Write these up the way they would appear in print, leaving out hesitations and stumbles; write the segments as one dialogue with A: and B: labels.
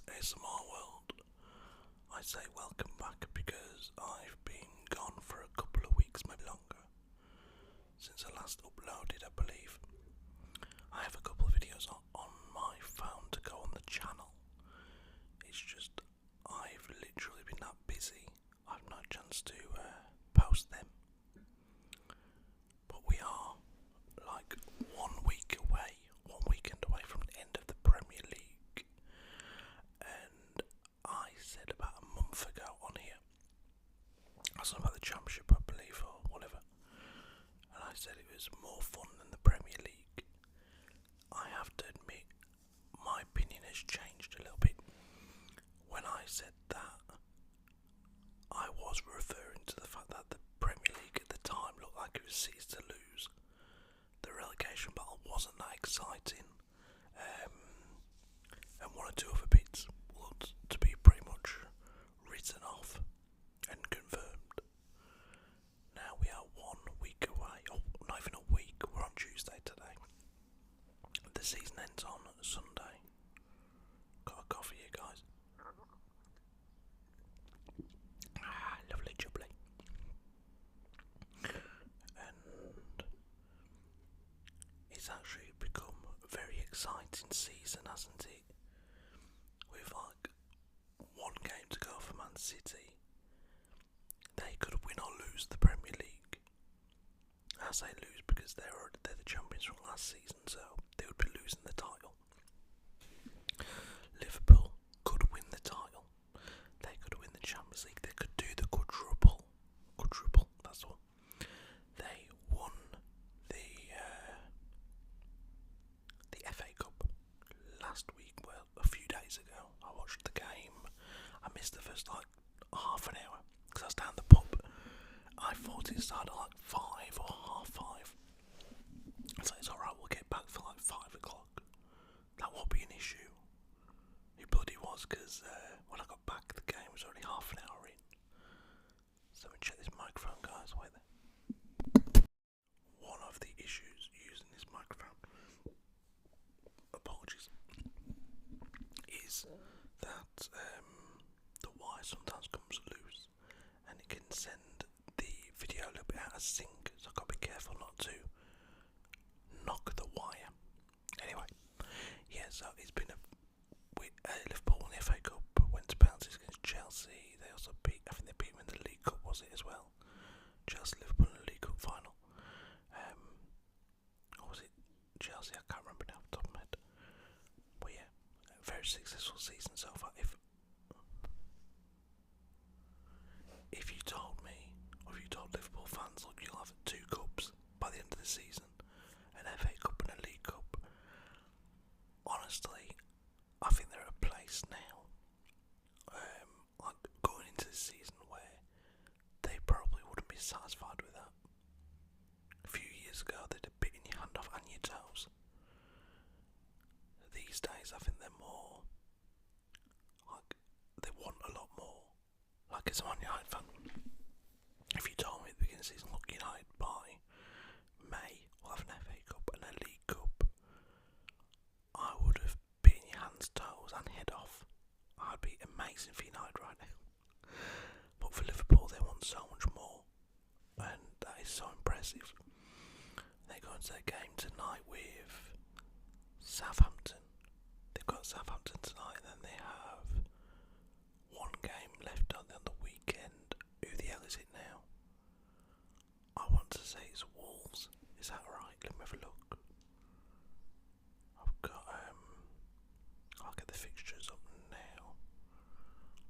A: this ASMR world, I say welcome back because I've been gone for a couple of weeks, maybe longer, since I last uploaded, I believe. I have a couple of videos on my phone to go on the channel. It's just I've literally been that busy, I've no chance to post them. But we are like 1 week away, 1 weekend away from the end of the Premier League. And I said about a month ago on here, I was talking about the Championship, I believe, or whatever, and I said it was more fun than the Premier League. I have to admit, my opinion has changed a little bit. When I said that, I was referring to the fact that the Premier League at the time looked like it was seized to lose. The relegation battle wasn't that exciting, and one or two other bits looked to be pretty much written off and confirmed. Now we are 1 week away, not even a week, we're on Tuesday today. The season ends on Sunday. Got a coffee here, guys. Lovely jubbly. And it's actually become a very exciting season, hasn't it? With like one game to go for Man City. They could win or lose the Premier League. I say lose because they're the champions from last season, so they would be losing the title. Liverpool could win the title. They could win the Champions League. They could do the quadruple. That's the one. They won the FA Cup last week. Well, a few days ago. I watched the game. I missed the first half an hour because I was down the pub. I thought it started at 5 or half 5. So it's alright, we'll get back for 5 o'clock. That won't be an issue. It bloody was, because when I got back, the game was already half an hour in. So we check this microphone, guys. Wait there. One of the issues using this microphone, apologies, is that the wire sometimes comes loose and it can send the video a little bit out of sync. So I've got to be careful not to knock the wire. Anyway, yeah, so it's been Liverpool won the FA Cup, went to penalties against Chelsea. They also beat, I think they beat them in the League Cup, was it as well? Chelsea, Liverpool in the League Cup final. Or was it Chelsea? I can't remember now off the top of my head. But yeah, a very successful season so far. If you told me, or if you told Liverpool fans, look, you'll have 2 cups by the end of the season, an FA Cup and a League Cup, honestly, I think they're at a place now, like going into the season where they probably wouldn't be satisfied with that. A few years ago, they'd have bitten your hand off and your toes. These days, I think they're more like they want a lot more. Like, as a Man United fan, if you told me at the beginning of the season, look, United by May will have an FA Cup and a League Cup, I would have bitten your hands, toes and head off. I'd be amazing for United right now. But for Liverpool, they want so much more, and that is so impressive. They go into their game tonight with Southampton. They've got Southampton tonight, and then they have one game left on the weekend. Who the hell is it now? I want to say it's Wolves. Is that right? Let me have a look. I've got I'll get the fixtures up now.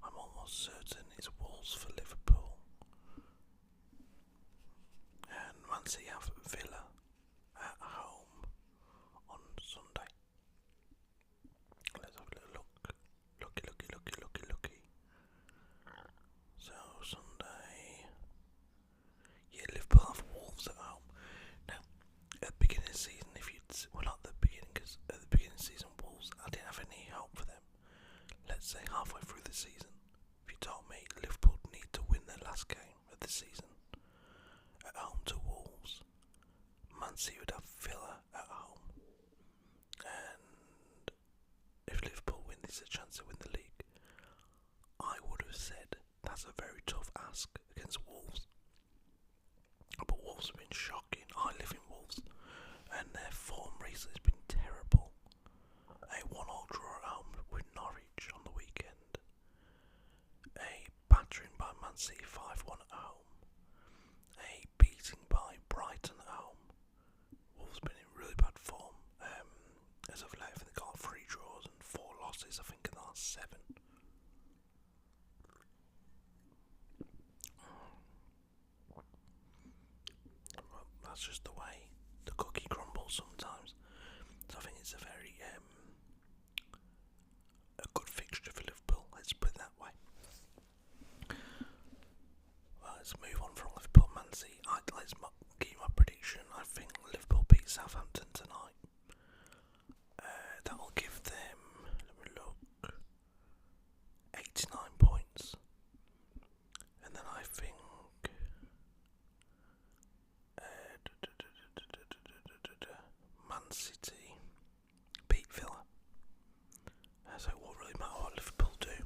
A: I'm almost certain it's Wolves for Liverpool. And Man City have Villa at home on Sunday. Let's have a little look. Looky. So Sunday, yeah, Liverpool have Wolves at home. Now, at the beginning of the season, not the beginning, because at the beginning of the season, Wolves, I didn't have any hope for them. Let's say halfway through the season, if you told me Liverpool need to win their last game of the season at home to Wolves, Man City would have Villa at home, and if Liverpool win, there's a chance to win the league. that's a very tough ask against Wolves. But Wolves have been shocking. I live in Wolves, and their form recently has been terrible. A 1-1 draw at home with Norwich on the weekend. A battering by Man City 5-1 at home. A beating by Brighton at home. Wolves have been in really bad form. As of late, I think they got 3 draws and 4 losses, I think, in the last 7. Well, that's just the way the cookie crumbles sometimes. So I think it's a very a good fixture for Liverpool, let's put it that way. Well, let's move on from Liverpool Man City. Let's give you my prediction. I think Liverpool beat Southampton tonight. That'll give them, let me look, 89 points. And then I think Man City beat Villa. So it won't really matter what Liverpool do.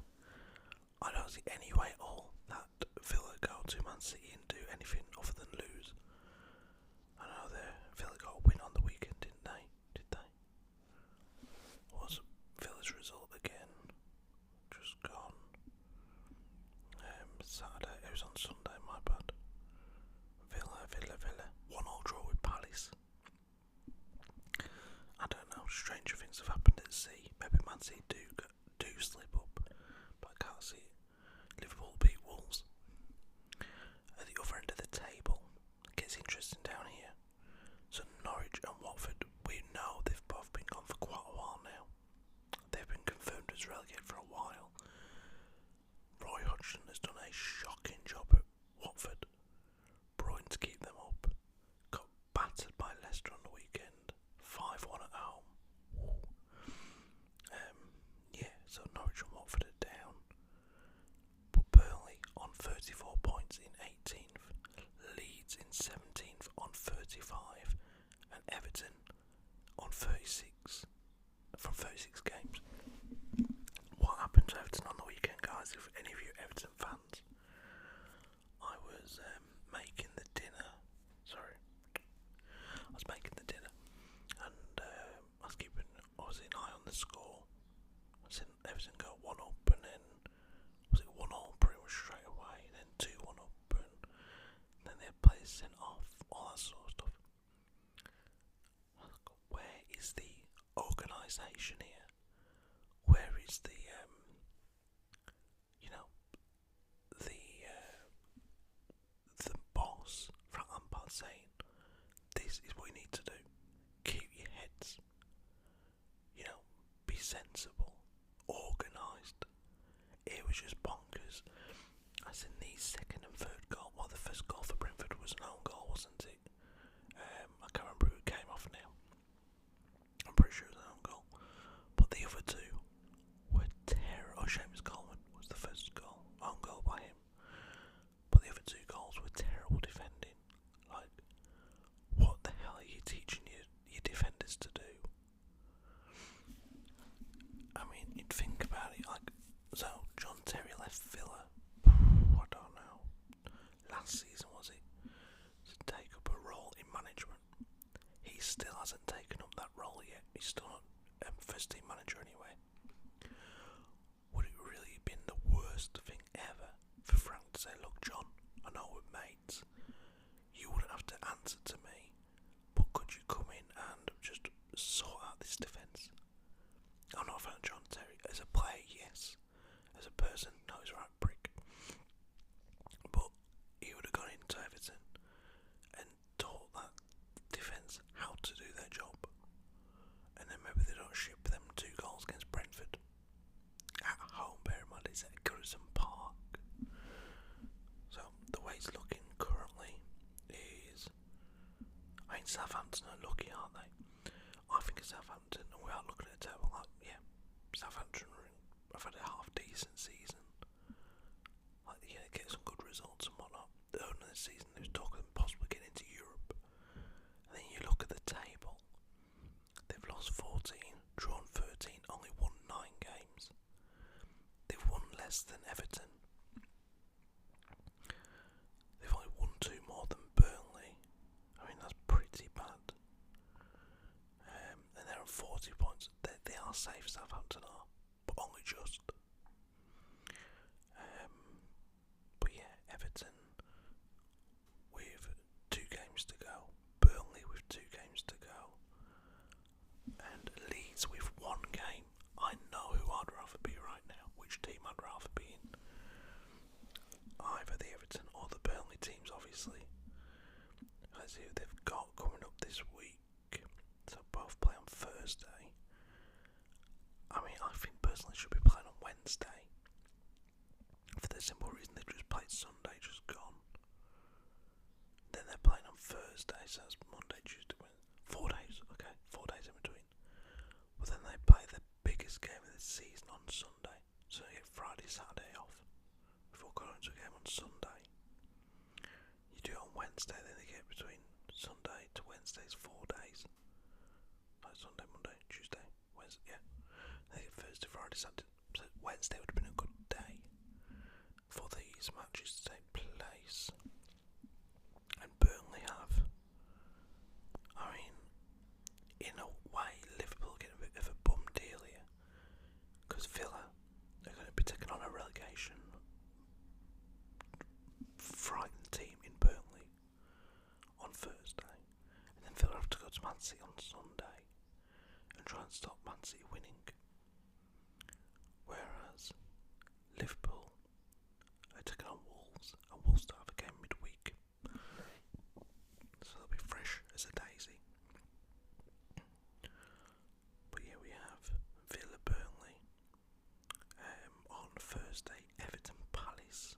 A: I don't see any way at all that Villa go to Man City and do anything other than lose. I know Villa got a win on the weekend, didn't they? Did they? What was Villa's result again? Just gone. Saturday. It was on Sunday. My bad. Villa. 1-1 draw with Palace. I don't know. Stranger things have happened at sea. Maybe Man City do slip up, but I can't see it. Liverpool beat Wolves. At the other end of the table, it gets interesting down here. So Norwich and Watford, we know they've both been gone for quite a while now. They've been confirmed as relegated for a while. Roy Hodgson has done a shocking job at Watford, brought in to keep them up. Got battered by Leicester on the weekend, 5-1 at home. So Norwich and Watford are down, but Burnley on 34 points in 18th, Leeds in 17th on 35, and Everton on 36 from 36 games. What happened to Everton on the weekend, guys? If any of you Everton fans, I was making the dinner. I was making the dinner, and I was keeping obviously an eye on the score. I seen Everton go 1 up, and then was it 1-1 pretty much straight away, then 2-1 up, and then they had players sent off, all that sort of stuff. Where is the organisation here? Where is the the boss from Lampard saying, this is what you need to do, keep your heads, be sensible, organised. It was just bonkers. As in the second and third goal, well, the first goal for Brentford was an own goal, wasn't it? I can't remember who it came off now. I'm pretty sure it was an own goal. But the other two were terrible. Oh, Seamus Coleman was the first goal, own goal by him. But the other 2 goals were terrible defending. Like, what the hell are you teaching your defenders to do? I mean, you'd think about it, like, so John Terry left Villa, I don't know, last season was it, to take up a role in management. He still hasn't taken up that role yet. He's still not first team manager anyway. Would it really have been the worst thing ever for Frank to say, look John, I know we're mates, you wouldn't have to answer to me, but could you come in and just sort out this defence? I'm not a fan of John Terry. As a player, yes. As a person, no, he's a right prick. But he would have gone into Everton and taught that defence how to do their job. And then maybe they don't ship them 2 goals against Brentford. At home, bear in mind, it's at Goodison Park. So, the way it's looking currently is, I mean, Southampton are lucky, aren't they? I think it's Southampton, and we are looking at a table like, yeah, Southampton have had a half decent season. Like, yeah, they get some good results and whatnot. Early in the season, they was talking possibly getting into Europe. And then you look at the table, they've lost 14, drawn 13, only won 9 games. They've won less than Everton. how safe Southampton are, but only just. But yeah, Everton with 2 games to go, Burnley with 2 games to go, and Leeds with 1 game. I know who I'd rather be right now, which team I'd rather be in. Either the Everton or the Burnley teams, obviously. Let's see who they've got coming up this week. So both play on Thursday. I mean, I think personally should be playing on Wednesday. For the simple reason they've just played Sunday, just gone. Then they're playing on Thursday, so it's Monday, Tuesday, Wednesday. 4 days, okay, 4 days in between. But then they play the biggest game of the season on Sunday. So they get Friday, Saturday off before going to a game on Sunday. You do it on Wednesday, then they get between Sunday to Wednesday's 4 days. Like Sunday, Monday, Tuesday, Wednesday, yeah. They get Thursday, Friday, Saturday. So Wednesday would have been a good day for these matches to take place. And Burnley have, I mean, in a way, Liverpool get a bit of a bum deal here. Because Villa are going to be taking on a relegation frightened team in Burnley on Thursday. And then Villa have to go to Man City on Sunday and try and stop Man City winning. Whereas Liverpool are taking on Wolves, and Wolves don't have a game midweek. So they'll be fresh as a daisy. But yeah, we have Villa Burnley on Thursday, Everton Palace.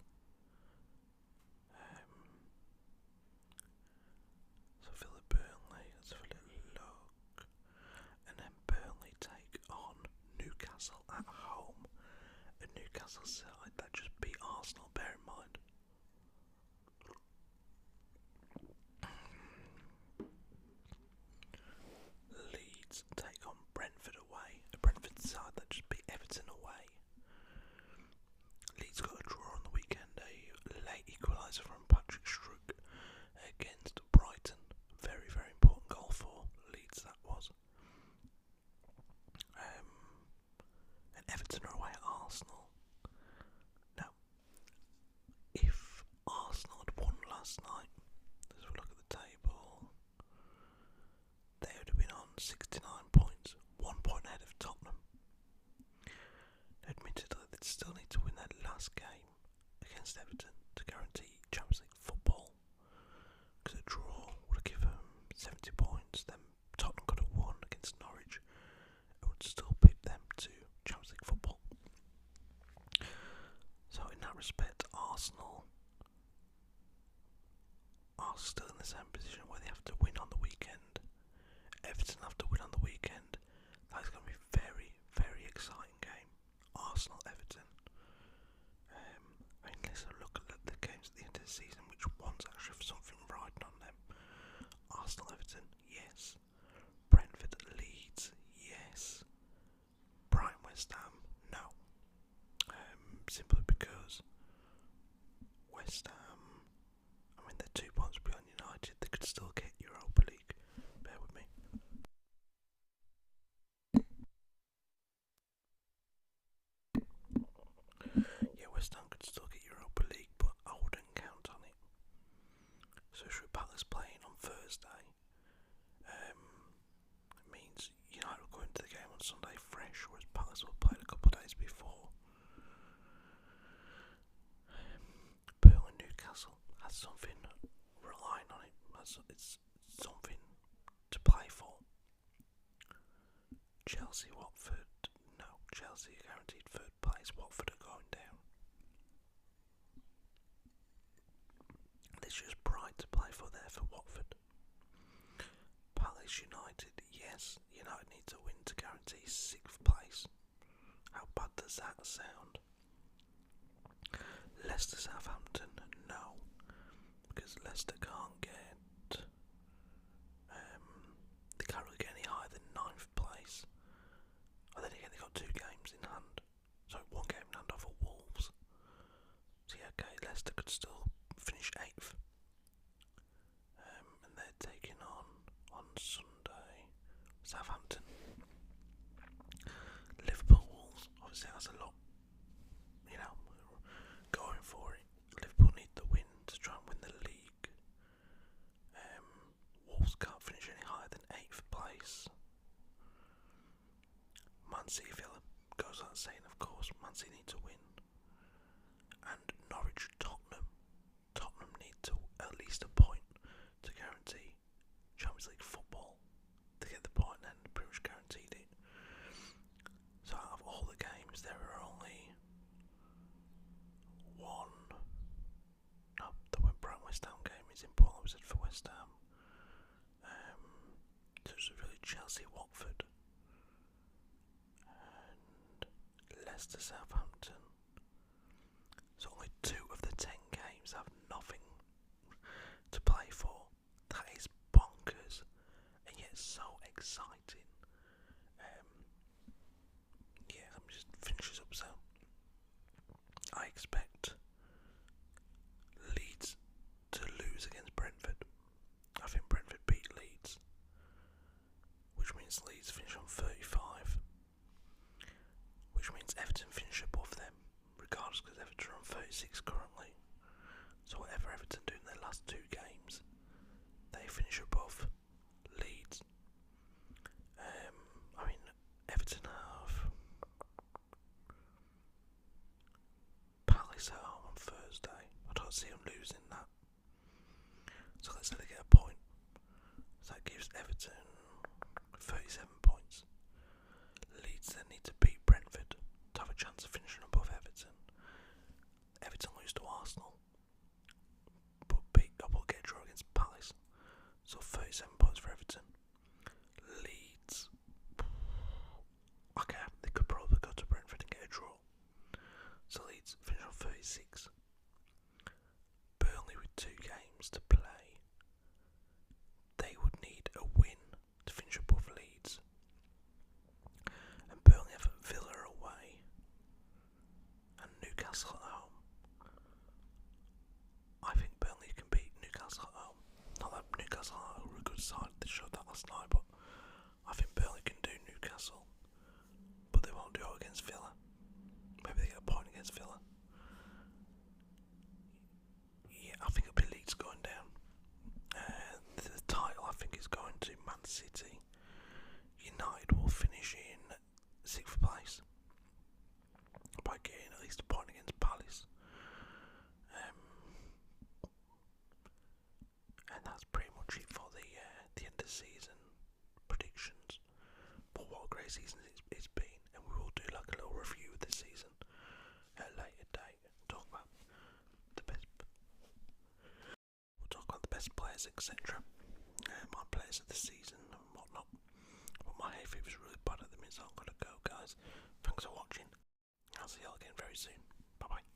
A: So Villa Burnley, let's have a little look. And then Burnley take on Newcastle at home. And Newcastle side that just beat Arsenal, bear in mind. Leeds take on Brentford away. A Brentford side that just beat Everton away. Leeds got a draw on the weekend, a late equaliser from Patrick Struck against Brighton. Very, very important goal for Leeds, that was. And Everton are away at Arsenal. Now, if Arsenal had won last night, let's have a look at the table. They would have been on 69 points, 1 point ahead of Tottenham. Admittedly, they'd still need to win that last game against Everton to guarantee Champions League football. Because a draw would give them 70 points, then Tottenham could have won against Norwich. It would still beat them to Champions League football. So in that respect, Arsenal are still in the same position where they have to win on the weekend. Everton have to win on the weekend. That's going to be a very, very exciting game. Arsenal-Everton. I mean, let's look at the games at the end of the season, which ones actually have something riding on them. Arsenal-Everton, yes. Brentford-Leeds, yes. Brighton-West Ham, no. Simply because West Ham, I mean, they're 2 points behind United. They could still get Europa League. Bear with me. Yeah, West Ham could still get Europa League, but I wouldn't count on it. So should Palace playing on Thursday? It means United will go into the game on Sunday fresh, whereas Palace will play a couple of days before. Burnley Newcastle has something relying on it. It's something to play for. Chelsea, Watford, no. Chelsea are guaranteed 3rd place. Watford are going down. There's just pride to play for there for Watford. Palace United, yes. United need to win to guarantee 6th place. How bad does that sound? Leicester Southampton, no. Because Leicester can't get they can't really get any higher than 9th place. And then again, they got 2 games in hand. So 1 game in hand over Wolves. So yeah, okay, Leicester could still finish 8th. And they're taking on Sunday Southampton. obviously has a lot, going for it. Liverpool need the win to try and win the league. Wolves can't finish any higher than 8th place. Man City Villa goes without saying, of course. Man City need to win. And Norwich Tottenham. Tottenham need to at least a point to guarantee Champions League football. To get the point, then pretty much guaranteed it. So out of all the games, there are only one. No, the Brighton West Ham game is important. I was for West Ham. So it's really Chelsea, Watford, and Leicester, Southampton. So only 2 of the 10 games have nothing to play for. That is bonkers, and yet so exciting. Let me just finish this up. So I expect Leeds to lose against Brentford. I think Brentford beat Leeds, which means Leeds finish on 35, which means Everton finish above them, regardless, because Everton are on 36 currently. So whatever Everton do in their last 2 games, they finish above Leeds. Everton have Palace at home on Thursday. I don't see them losing that. So let's say they get a point. So that gives Everton 37 points. Leeds then need to beat Brentford to have a chance of finishing above Everton. Everton lose to Arsenal, but get a draw against Palace. So 37 points for Everton. Leeds, okay, they could probably go to Brentford and get a draw. So Leeds finish on 36. Burnley with 2 games to play. They would need a win to finish above Leeds. And Burnley have Villa away and Newcastle at home. I think Burnley can beat Newcastle at home. Not that Newcastle are a good side, they showed that last night, but I think Burnley can do Newcastle. But they won't do it against Villa. Maybe they get a point against Villa. Yeah, I think it'll be Leeds going down. The title, I think, is going to Man City. United will finish in 6th place by getting at least a point against Palace. And that's pretty much it for the end of season predictions. But what a great season it's been, and we will do like a little review of the season at a later date. Talk about the best. We'll talk about the best players, etc. My players of the season and whatnot. But my hay fever's really bad at the minute, so I'm gonna go, guys. Thanks for watching. I'll see you all again very soon. Bye bye.